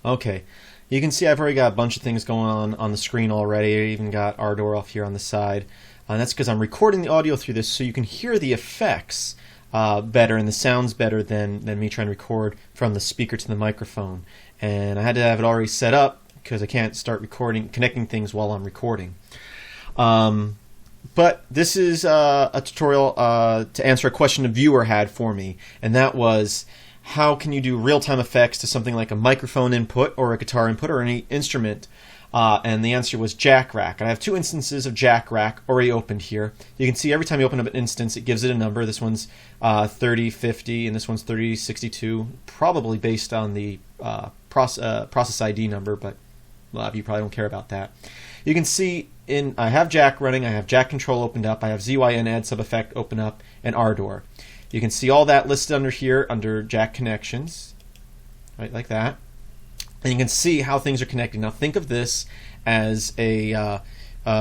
Okay, you can see I've already got a bunch of things going on the screen already. I even got Ardor off here on the side. And that's because I'm recording the audio through this so you can hear the effects better and the sounds better than me trying to record from the speaker to the microphone. And I had to have it already set up because I can't start connecting things while I'm recording. But this is a tutorial to answer a question a viewer had for me, and that was, how can you do real-time effects to something like a microphone input or a guitar input or any instrument? And the answer was JackRack. And I have two instances of JackRack already opened here. You can see every time you open up an instance, it gives it a number. This one's 3050 and this one's 3062, probably based on the process ID number, but a lot of you probably don't care about that. You can see I have Jack running, I have Jack Control opened up, I have ZYN Add Sub Effect open up, and Ardor. You can see all that listed under here under Jack Connections, right, like that. And you can see how things are connected. Now think of this as a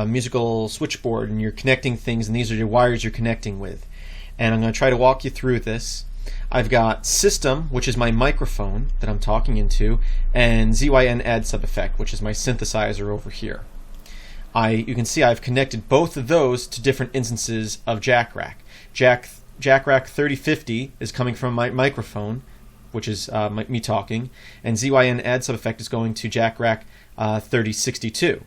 musical switchboard, and you're connecting things, and these are your wires you're connecting with. And I'm going to try to walk you through this. I've got System, which is my microphone that I'm talking into, and ZYN Add Sub Effect, which is my synthesizer over here. You can see I've connected both of those to different instances of JackRack. JackRack 3050 is coming from my microphone, which is me talking, and ZYN Add Sub Effect is going to JackRack 3062.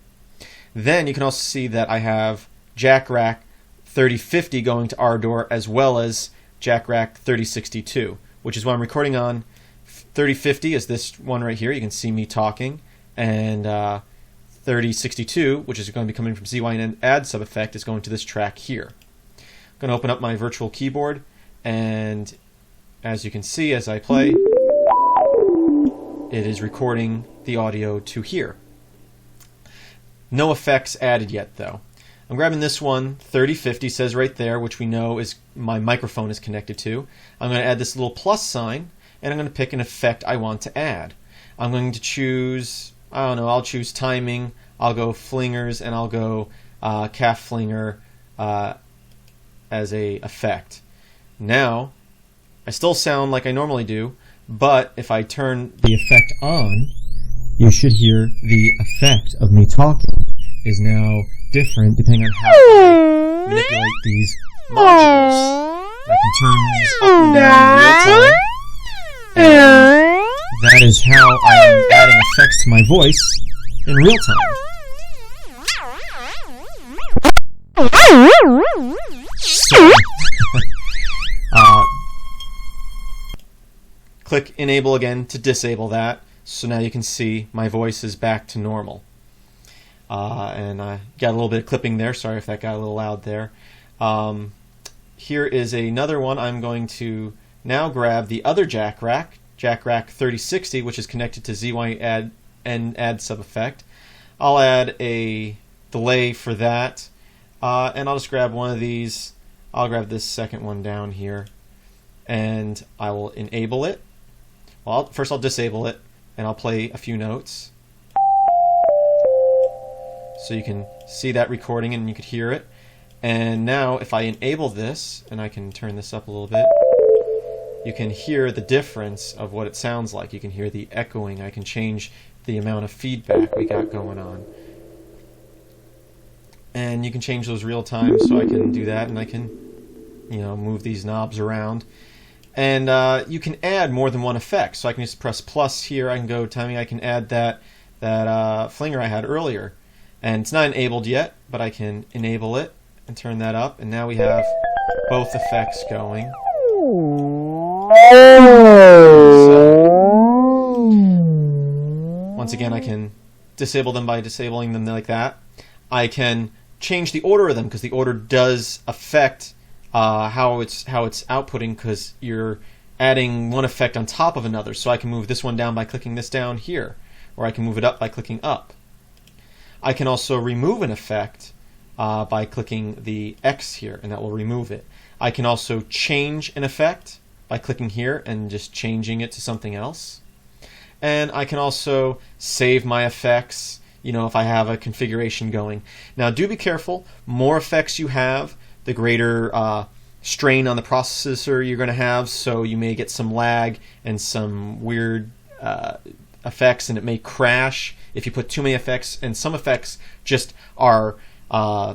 Then you can also see that I have JackRack 3050 going to Ardor as well as JackRack 3062, which is what I'm recording on. 3050 is this one right here. You can see me talking, and 3062, which is going to be coming from ZYN Add Sub Effect, is going to this track here. I'm going to open up my virtual keyboard, and as you can see as I play, it is recording the audio to here. No effects added yet though. I'm grabbing this one, 3050 says right there, which we know is my microphone is connected to. I'm going to add this little plus sign, and I'm going to pick an effect I want to add. I'm going to choose, I don't know, I'll choose timing, I'll go flingers, and I'll go calf flinger as a effect. Now, I still sound like I normally do, but if I turn the effect on, you should hear the effect of me talking is now different depending on how I manipulate these modules. I can turn these up and down in real time, and that is how I am adding effects to my voice in real time. So, click Enable again to disable that. So now you can see my voice is back to normal. And I got a little bit of clipping there. Sorry if that got a little loud there. Here is another one. I'm going to now grab the other JackRack, JackRack 3060, which is connected to ZYN Add Sub Effect. I'll add a delay for that, and I'll just grab one of these. I'll grab this second one down here, and I will enable it. Well, first I'll disable it, and I'll play a few notes. So you can see that recording and you could hear it. And now if I enable this, and I can turn this up a little bit, you can hear the difference of what it sounds like. You can hear the echoing. I can change the amount of feedback we got going on. And you can change those real time, so I can do that, and I can, move these knobs around. And you can add more than one effect. So I can just press plus here. I can go timing. I can add that flinger I had earlier. And it's not enabled yet, but I can enable it and turn that up. And now we have both effects going. So, once again, I can disable them by disabling them like that. I can change the order of them because the order does affect how it's outputting, because you're adding one effect on top of another. So I can move this one down by clicking this down here, or I can move it up by clicking up. I can also remove an effect by clicking the X here, and that will remove it. I can also change an effect by clicking here and just changing it to something else. And I can also save my effects, if I have a configuration going. Now do be careful. More effects you have, the greater strain on the processor you're going to have, so you may get some lag and some weird effects, and it may crash if you put too many effects, and some effects just are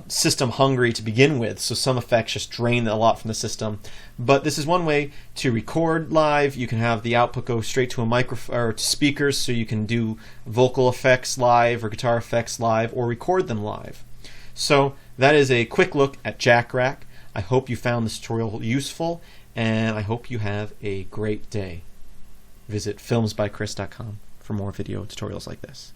system hungry to begin with, so some effects just drain a lot from the system. But this is one way to record live. You can have the output go straight to a microphone or to speakers, so you can do vocal effects live or guitar effects live or record them live. So that is a quick look at JackRack. I hope you found this tutorial useful, and I hope you have a great day. Visit filmsbychris.com for more video tutorials like this.